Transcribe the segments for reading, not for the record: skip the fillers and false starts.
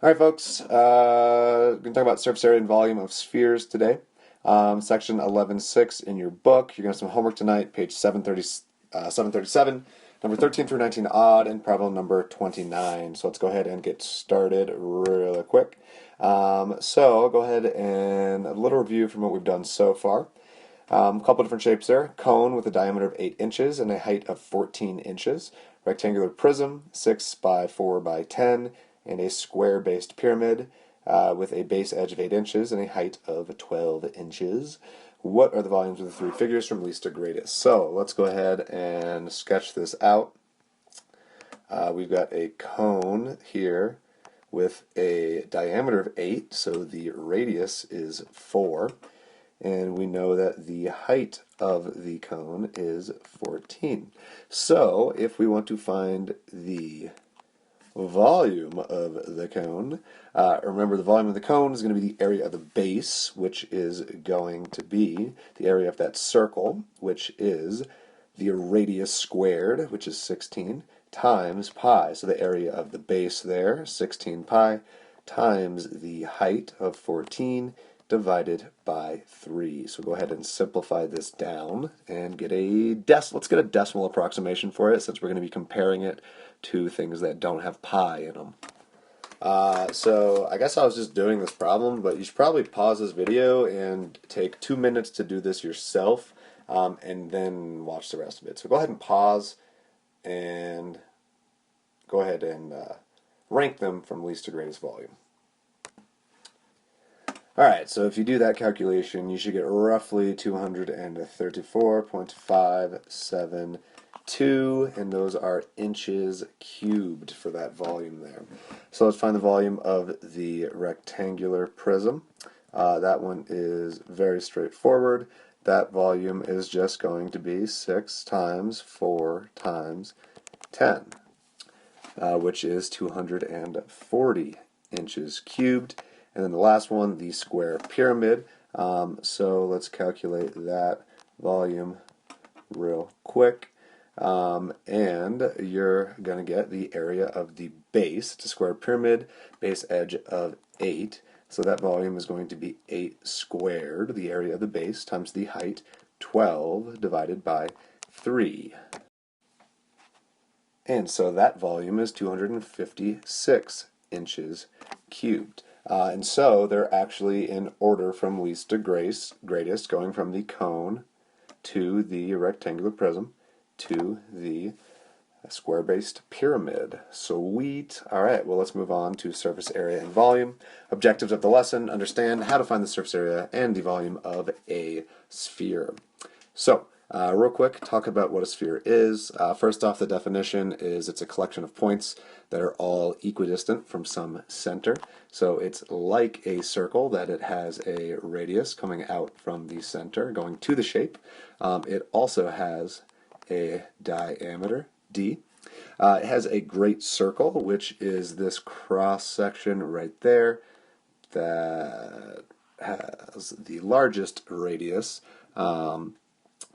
All right, folks. We're going to talk about surface area and volume of spheres today. Section 11.6 in your book. You're going to have some homework tonight, page 737, number 13 through 19 odd, and problem number 29. So let's go ahead and get started really quick. So go ahead and a little review from what we've done so far. A couple different shapes there. Cone with a diameter of 8 inches and a height of 14 inches. Rectangular prism, 6 by 4 by 10, and a square-based pyramid with a base edge of 8 inches and a height of 12 inches. What are the volumes of the three figures from least to greatest? So let's go ahead and sketch this out. We've got a cone here with a diameter of 8, so the radius is 4. And we know that the height of the cone is 14. So if we want to find the volume of the cone, remember the volume of the cone is going to be the area of the base, which is going to be the area of that circle, which is the radius squared, which is 16, times pi. So the area of the base there, 16 pi, times the height of 14, divided by 3. So go ahead and simplify this down and get a let's get a decimal approximation for it, since we're going to be comparing it to things that don't have pi in them. So I guess I was just doing this problem, but you should probably pause this video and take 2 minutes to do this yourself, and then watch the rest of it. So go ahead and pause and go ahead and rank them from least to greatest volume. Alright, so if you do that calculation, you should get roughly 234.572, and those are inches cubed for that volume there. So let's find the volume of the rectangular prism. That one is very straightforward. That volume is just going to be 6 times 4 times 10, which is 240 inches cubed. And then the last one, the square pyramid. So let's calculate that volume real quick. And you're going to get the area of the base. It's a square pyramid, base edge of 8. So that volume is going to be 8 squared, the area of the base, times the height, 12, divided by 3. And so that volume is 256 inches cubed. And so they're actually in order from least to greatest, going from the cone to the rectangular prism to the square-based pyramid. Sweet. Alright, well let's move on to surface area and volume. Objectives of the lesson: understand how to find the surface area and the volume of a sphere. So, real quick, talk about what a sphere is. First off, the definition is it's a collection of points that are all equidistant from some center. So it's like a circle, that it has a radius coming out from the center, going to the shape. It also has a diameter, d. It has a great circle, which is this cross-section right there that has the largest radius.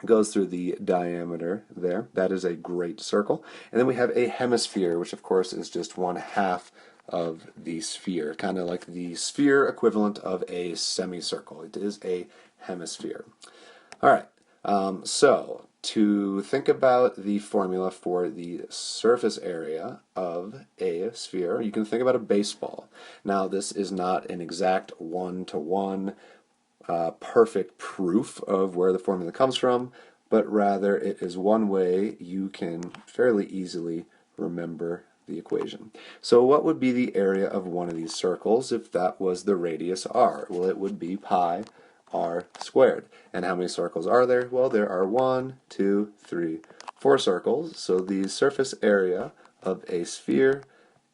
Goes through the diameter there. That is a great circle. And then we have a hemisphere, which of course is just 1/2 of the sphere, kind of like the sphere equivalent of a semicircle. It is a hemisphere. Alright, so to think about the formula for the surface area of a sphere, you can think about a baseball. Now this is not an exact one-to-one perfect proof of where the formula comes from, but rather it is one way you can fairly easily remember the equation. So what would be the area of one of these circles if that was the radius r? Well, it would be pi r squared. And how many circles are there? Well, there are 1, 2, 3, 4 circles. So the surface area of a sphere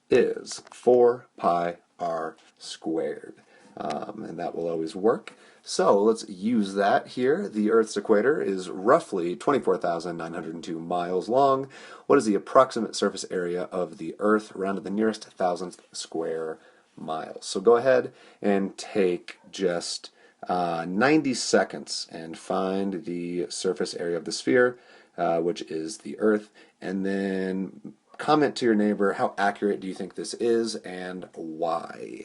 is 4 pi r squared. And that will always work. So let's use that here. The Earth's equator is roughly 24,902 miles long. What is the approximate surface area of the Earth rounded to the nearest thousandth square miles? So go ahead and take just 90 seconds and find the surface area of the sphere, which is the Earth, and then comment to your neighbor, how accurate do you think this is and why?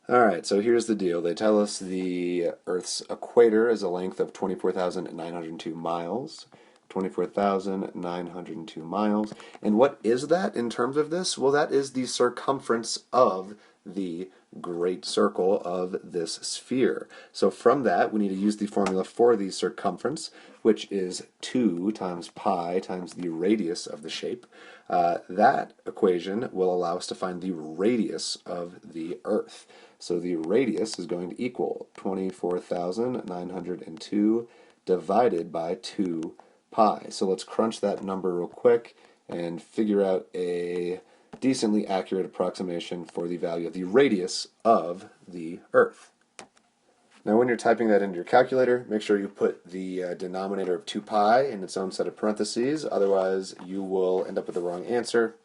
Alright, so here's the deal. They tell us the Earth's equator is a length of 24,902 miles. 24,902 miles. And what is that in terms of this? Well, that is the circumference of the great circle of this sphere. So from that, we need to use the formula for the circumference, which is 2 times pi times the radius of the shape. That equation will allow us to find the radius of the Earth. So the radius is going to equal 24,902 divided by 2 pi. So let's crunch that number real quick and figure out a decently accurate approximation for the value of the radius of the Earth. Now when you're typing that into your calculator, make sure you put the denominator of 2 pi in its own set of parentheses, otherwise you will end up with the wrong answer.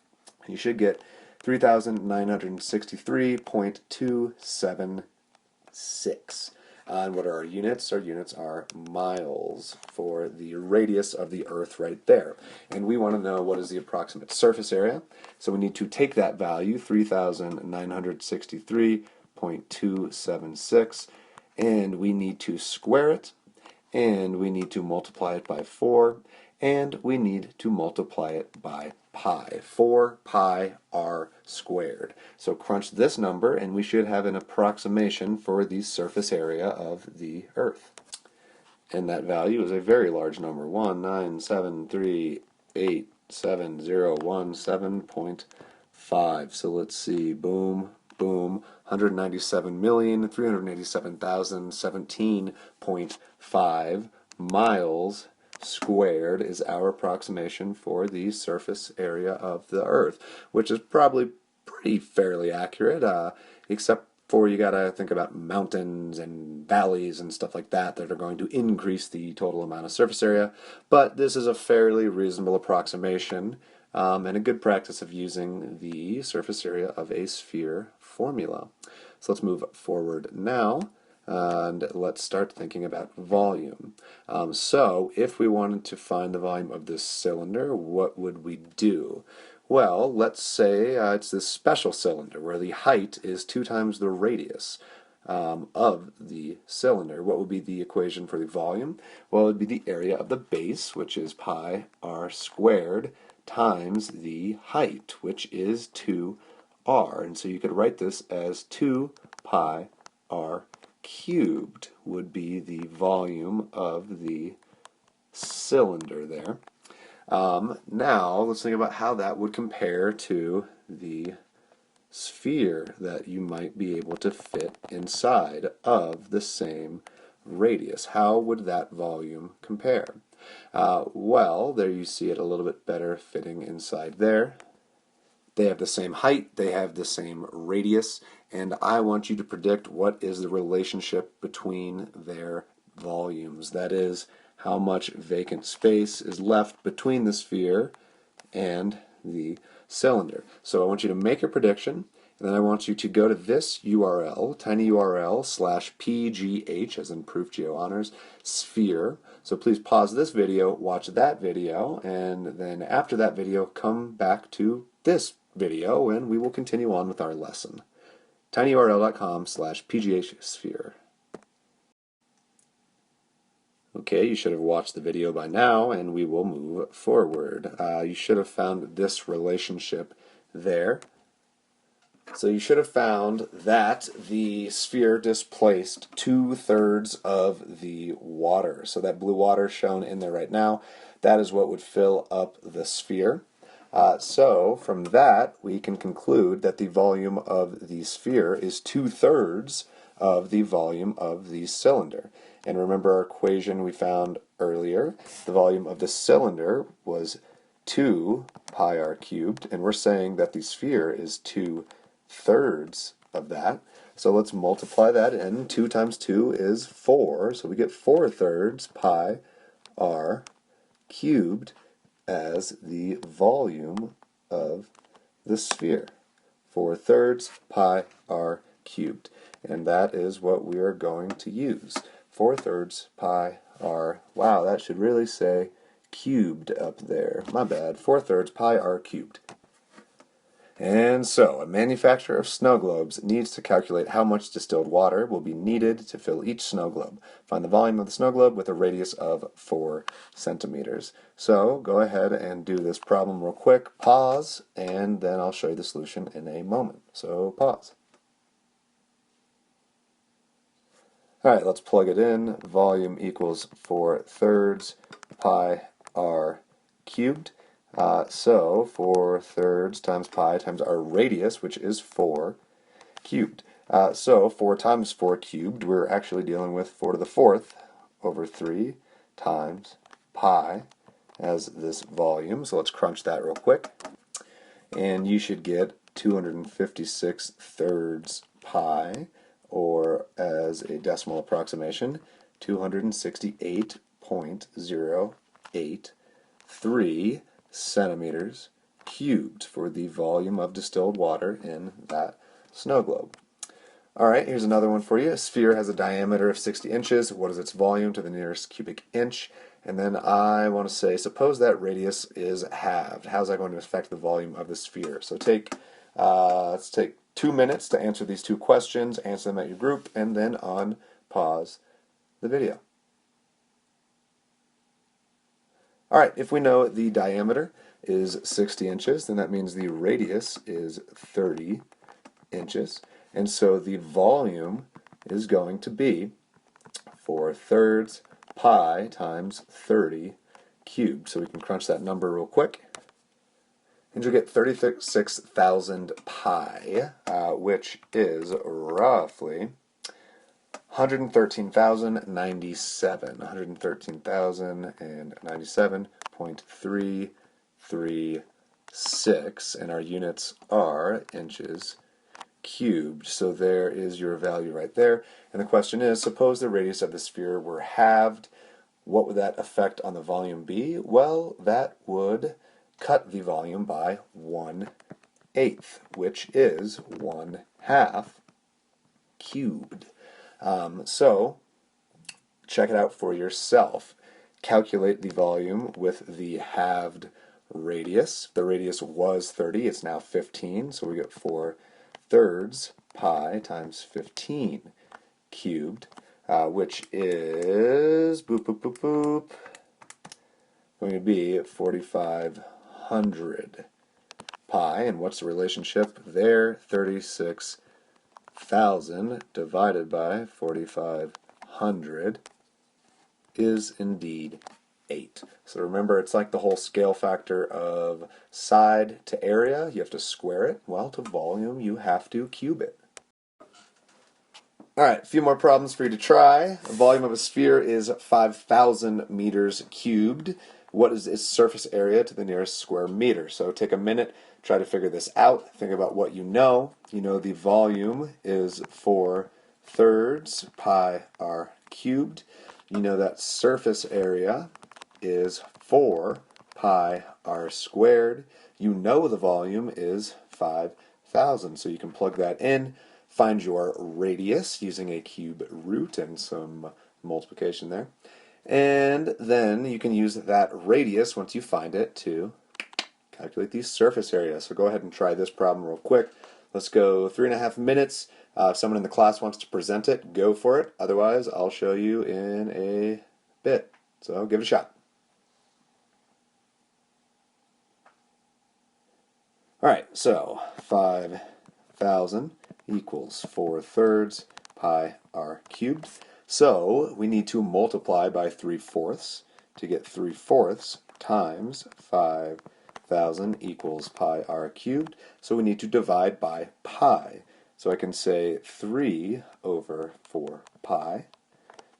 You should get 3,963.276. And what are our units? Our units are miles for the radius of the Earth right there. And we want to know what is the approximate surface area. So we need to take that value, 3,963.276, and we need to square it, and we need to multiply it by 4, and we need to multiply it by pi. 4 pi r squared. So crunch this number and we should have an approximation for the surface area of the Earth. And that value is a very large number, 1,973,87017.5. So let's see, boom, boom, 197,387,017.5 miles squared is our approximation for the surface area of the Earth, which is probably pretty fairly accurate, except for you gotta think about mountains and valleys and stuff like that that are going to increase the total amount of surface area. But this is a fairly reasonable approximation and a good practice of using the surface area of a sphere formula. So let's move forward now. And let's start thinking about volume. So if we wanted to find the volume of this cylinder, what would we do? Well, let's say it's this special cylinder where the height is 2 times the radius of the cylinder. What would be the equation for the volume? Well, it would be the area of the base, which is pi r squared, times the height, which is 2r. And so you could write this as 2 pi r cubed would be the volume of the cylinder there. Now let's think about how that would compare to the sphere that you might be able to fit inside of the same radius. How would that volume compare? Well, there you see it a little bit better fitting inside there. They have the same height, they have the same radius, and I want you to predict what is the relationship between their volumes. That is, how much vacant space is left between the sphere and the cylinder. So I want you to make a prediction, and then I want you to go to this URL, tinyurl/PGH, as in Proof Geo Honors, sphere. So please pause this video, watch that video, and then after that video, come back to this video, and we will continue on with our lesson. tinyurl.com/PGH sphere. Okay, you should have watched the video by now, and we will move forward. You should have found this relationship there. So you should have found that the sphere displaced 2/3 of the water. So that blue water shown in there right now, that is what would fill up the sphere. So from that, we can conclude that the volume of the sphere is 2/3 of the volume of the cylinder. And remember our equation we found earlier, the volume of the cylinder was 2 pi r cubed, and we're saying that the sphere is 2/3 of that. So let's multiply that in. 2 times 2 is 4, so we get 4/3 pi r cubed as the volume of the sphere. 4/3 pi r cubed. And that is what we are going to use. 4/3 pi r, wow, that should really say cubed up there. My bad. 4/3 pi r cubed. And so, a manufacturer of snow globes needs to calculate how much distilled water will be needed to fill each snow globe. Find the volume of the snow globe with a radius of 4 centimeters. So, go ahead and do this problem real quick. Pause, and then I'll show you the solution in a moment. So, pause. Alright, let's plug it in. Volume equals 4/3 pi r cubed. So 4/3 times pi times our radius, which is 4, cubed. So 4 times 4 cubed, we're actually dealing with 4 to the 4th over 3 times pi as this volume. So let's crunch that real quick. And you should get 256 thirds pi, or as a decimal approximation, 268.083 centimeters cubed for the volume of distilled water in that snow globe. Alright, here's another one for you. A sphere has a diameter of 60 inches. What is its volume to the nearest cubic inch? And then I want to say, suppose that radius is halved. How's that going to affect the volume of the sphere? So let's take 2 minutes to answer these two questions, answer them at your group, and then pause the video. Alright, if we know the diameter is 60 inches, then that means the radius is 30 inches. And so the volume is going to be 4/3 pi times 30 cubed. So we can crunch that number real quick. And you'll get 36,000 pi, which is roughly 113,097.336, and our units are inches cubed. So there is your value right there. And the question is, suppose the radius of the sphere were halved, what would that effect on the volume be? Well, that would cut the volume by 1/8, which is 1/2 cubed. So, check it out for yourself. Calculate the volume with the halved radius. The radius was 30, it's now 15, so we get 4/3 pi times 15 cubed, which is, boop, boop, boop, boop, going to be 4,500 pi. And what's the relationship there? 36,000 divided by 4,500 is indeed 8. So remember, it's like the whole scale factor of side to area. You have to square it. Well, to volume, you have to cube it. Alright, a few more problems for you to try. The volume of a sphere is 5,000 meters cubed. What is its surface area to the nearest square meter? So take a minute, try to figure this out. Think about what you know. You know the volume is 4/3 pi r cubed. You know that surface area is 4 pi r squared. You know the volume is 5,000, so you can plug that in. Find your radius using a cube root and some multiplication there. And then you can use that radius, once you find it, to calculate the surface area. So go ahead and try this problem real quick. Let's go 3.5 minutes. If someone in the class wants to present it, go for it. Otherwise, I'll show you in a bit. So give it a shot. Alright, so 5,000 equals 4/3 pi r cubed. So we need to multiply by 3/4 to get 3/4 times 5,000 equals pi r cubed. So we need to divide by pi. So I can say 3/4 pi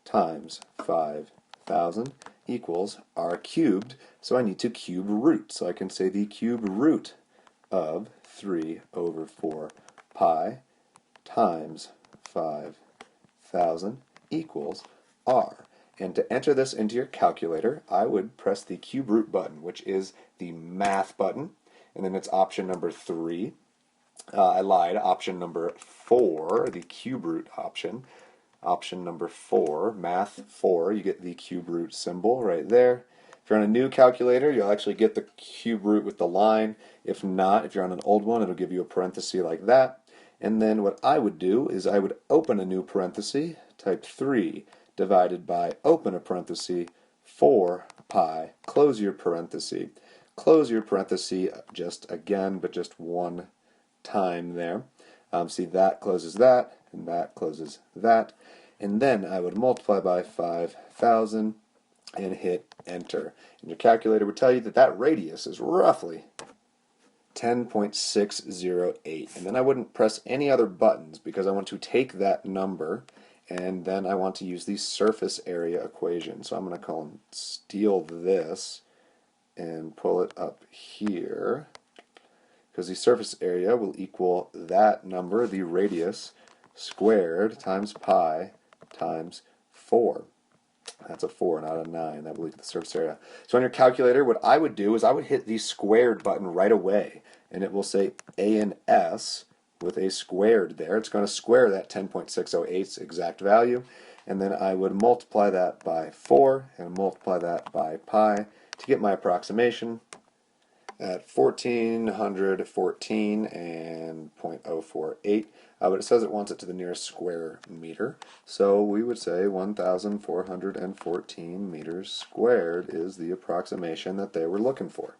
times 5,000 equals r cubed. So I need to cube root. So I can say the cube root of 3/4 pi times 5,000 equals r. And to enter this into your calculator, I would press the cube root button, which is the math button, and then it's option number 3. I lied, option number 4, the cube root option. Option number 4, math 4, you get the cube root symbol right there. If you're on a new calculator, you'll actually get the cube root with the line. If not, if you're on an old one, it'll give you a parenthesis like that. And then what I would do is I would open a new parenthesis, type 3 divided by, open a parenthesis, 4 pi, close your parenthesis. Close your parenthesis just again, but just one time there. See, that closes that, and that closes that. And then I would multiply by 5,000 and hit enter. And your calculator would tell you that that radius is roughly 10.608. And then I wouldn't press any other buttons because I want to take that number and then I want to use the surface area equation. So I'm going to steal this and pull it up here, because the surface area will equal that number, the radius, squared times pi times 4. That's a 4, not a 9. That will equal the surface area. So on your calculator, what I would do is I would hit the squared button right away, and it will say ANS with a squared there. It's going to square that 10.608's exact value, and then I would multiply that by 4 and multiply that by pi to get my approximation at 1414 and 0.048. But it says it wants it to the nearest square meter, so we would say 1,414 meters squared is the approximation that they were looking for.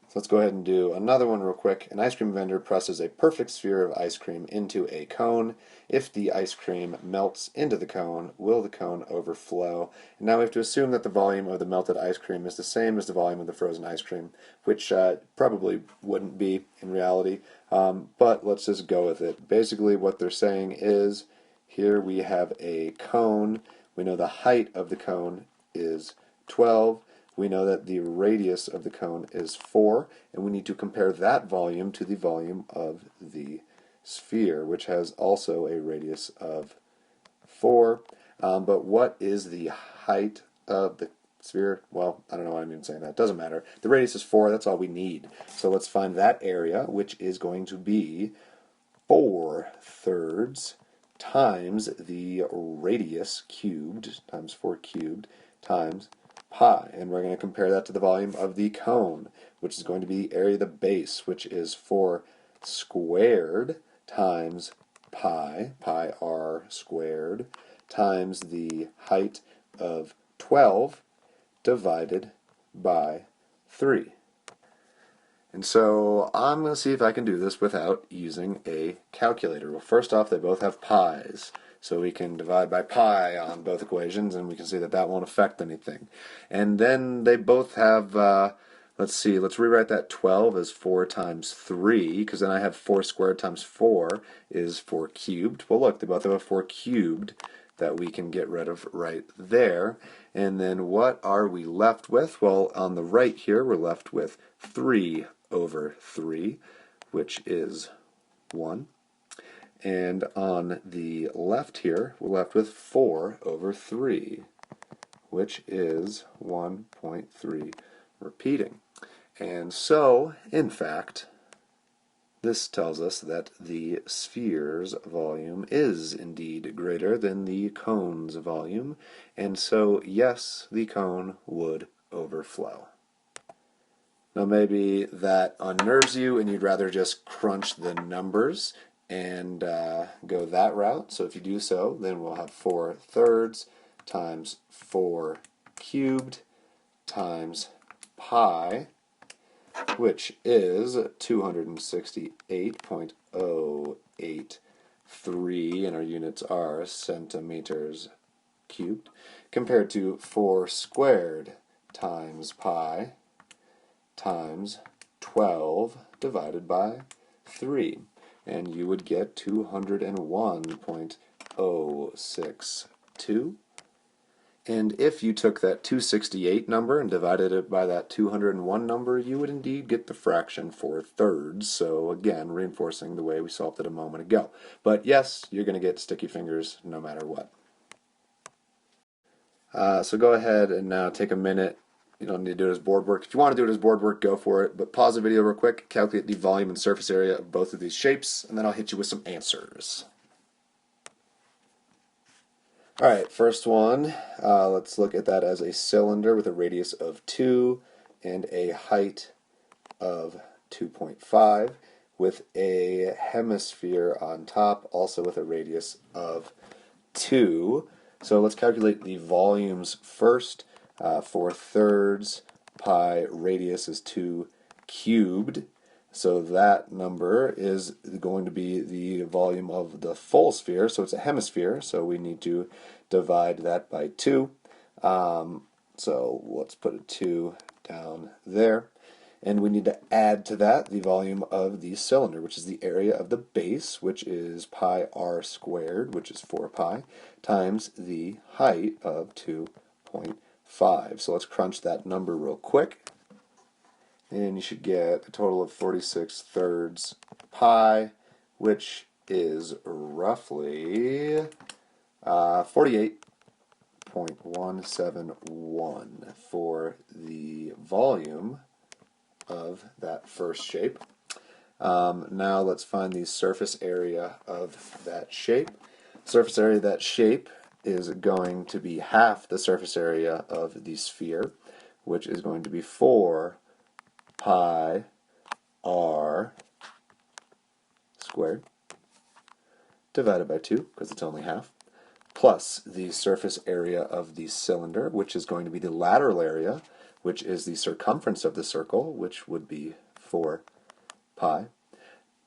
So let's go ahead and do another one real quick. An ice cream vendor presses a perfect sphere of ice cream into a cone. If the ice cream melts into the cone, will the cone overflow? And now we have to assume that the volume of the melted ice cream is the same as the volume of the frozen ice cream, which probably wouldn't be in reality, but let's just go with it. Basically what they're saying is, here we have a cone. We know the height of the cone is 12. We know that the radius of the cone is 4, and we need to compare that volume to the volume of the sphere, which has also a radius of 4. But what is the height of the sphere? Well, I don't know why I'm even saying that. It doesn't matter. The radius is 4. That's all we need. So let's find that area, which is going to be 4/3 times the radius cubed, times 4 cubed, times pi, and we're going to compare that to the volume of the cone, which is going to be the area of the base, which is 4 squared times pi r squared, times the height of 12 divided by 3. And so I'm going to see if I can do this without using a calculator. Well, first off, they both have pi's, so we can divide by pi on both equations, and we can see that that won't affect anything. And then they both have, let's rewrite that 12 as 4 times 3, because then I have 4 squared times 4 is 4 cubed. Well, look, they both have a 4 cubed that we can get rid of right there. And then what are we left with? Well, on the right here, we're left with 3/3, which is 1. And on the left here, we're left with 4/3, which is 1.3 repeating. And so, in fact, this tells us that the sphere's volume is indeed greater than the cone's volume, and so, yes, the cone would overflow. Now maybe that unnerves you and you'd rather just crunch the numbers and go that route. So if you do so, then we'll have 4/3 times 4 cubed times pi, which is 268.083, and our units are centimeters cubed, compared to 4 squared times pi times 12 divided by 3. And you would get 201.062. And if you took that 268 number and divided it by that 201 number, you would indeed get the fraction 4/3. So again, reinforcing the way we solved it a moment ago. But yes, you're going to get sticky fingers no matter what. So go ahead and now take a minute. You don't need to do it as board work. If you want to do it as board work, go for it. But pause the video real quick, calculate the volume and surface area of both of these shapes, and then I'll hit you with some answers. Alright, first one, let's look at that as a cylinder with a radius of 2 and a height of 2.5 with a hemisphere on top, also with a radius of 2. So let's calculate the volumes first. 4/3 pi radius is 2 cubed. So that number is going to be the volume of the full sphere. So it's a hemisphere, so we need to divide that by 2. So let's put a 2 down there. And we need to add to that the volume of the cylinder, which is the area of the base, which is pi r squared, which is 4 pi, times the height of 2.5. So let's crunch that number real quick. And you should get a total of 46/3 pi, which is roughly 48.171 for the volume of that first shape. Now let's find the surface area of that shape. Surface area of that shape is going to be half the surface area of the sphere, which is going to be 4 pi r squared divided by 2, because it's only half, plus the surface area of the cylinder, which is going to be the lateral area, which is the circumference of the circle, which would be 4 pi,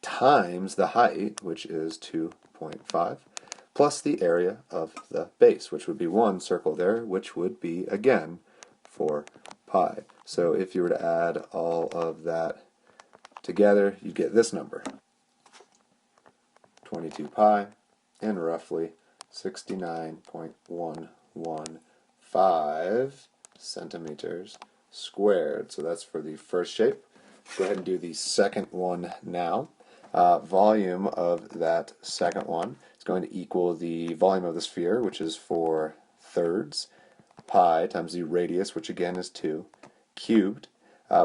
times the height, which is 2.5, plus the area of the base, which would be one circle there, which would be, again, 4 pi. So if you were to add all of that together, you get this number, 22 pi, and roughly 69.115 centimeters squared. So that's for the first shape. Go ahead and do the second one now. Volume of that second one is going to equal the volume of the sphere, which is 4/3 pi times the radius, which again is 2, cubed,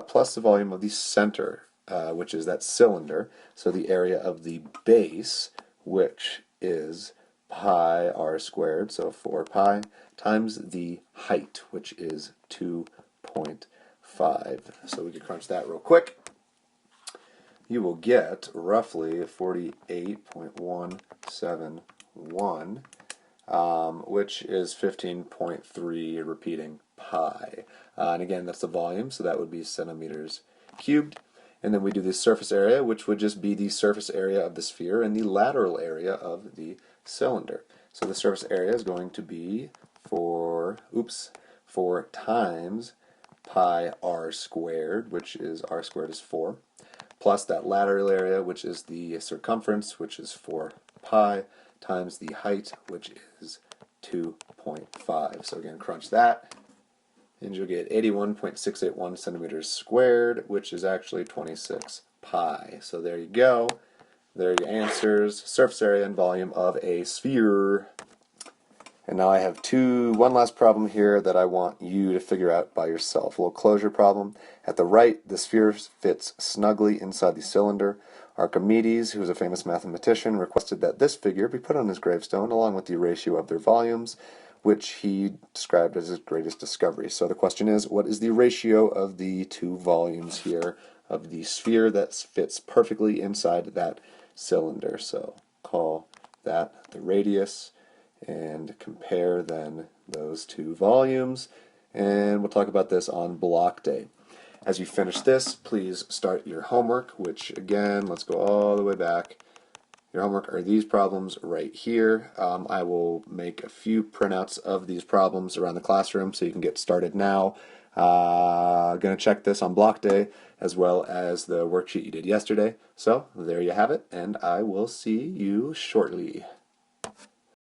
plus the volume of the center, which is that cylinder, so the area of the base, which is pi r squared, so 4 pi, times the height, which is 2.5. So we can crunch that real quick. You will get roughly 48.171, which is 15.3 repeating pi. And again, that's the volume, so that would be centimeters cubed. And then we do the surface area, which would just be the surface area of the sphere and the lateral area of the cylinder. So the surface area is going to be 4 times pi r squared, which is r squared is 4, plus that lateral area, which is the circumference, which is 4 pi, times the height, which is 2.5. So again, crunch that, and you'll get 81.681 centimeters squared, which is actually 26 pi. So there you go. There are your answers, surface area and volume of a sphere. And now I have one last problem here that I want you to figure out by yourself. A little closure problem. At the right, the sphere fits snugly inside the cylinder. Archimedes, who is a famous mathematician, requested that this figure be put on his gravestone along with the ratio of their volumes, which he described as his greatest discovery. So the question is, what is the ratio of the two volumes here of the sphere that fits perfectly inside that cylinder? So call that the radius, and compare then those two volumes, and we'll talk about this on block day. As you finish this, please start your homework, which again, let's go all the way back. Your homework are these problems right here. I will make a few printouts of these problems around the classroom so you can get started now. Going to check this on block day as well as the worksheet you did yesterday. So there you have it, and I will see you shortly.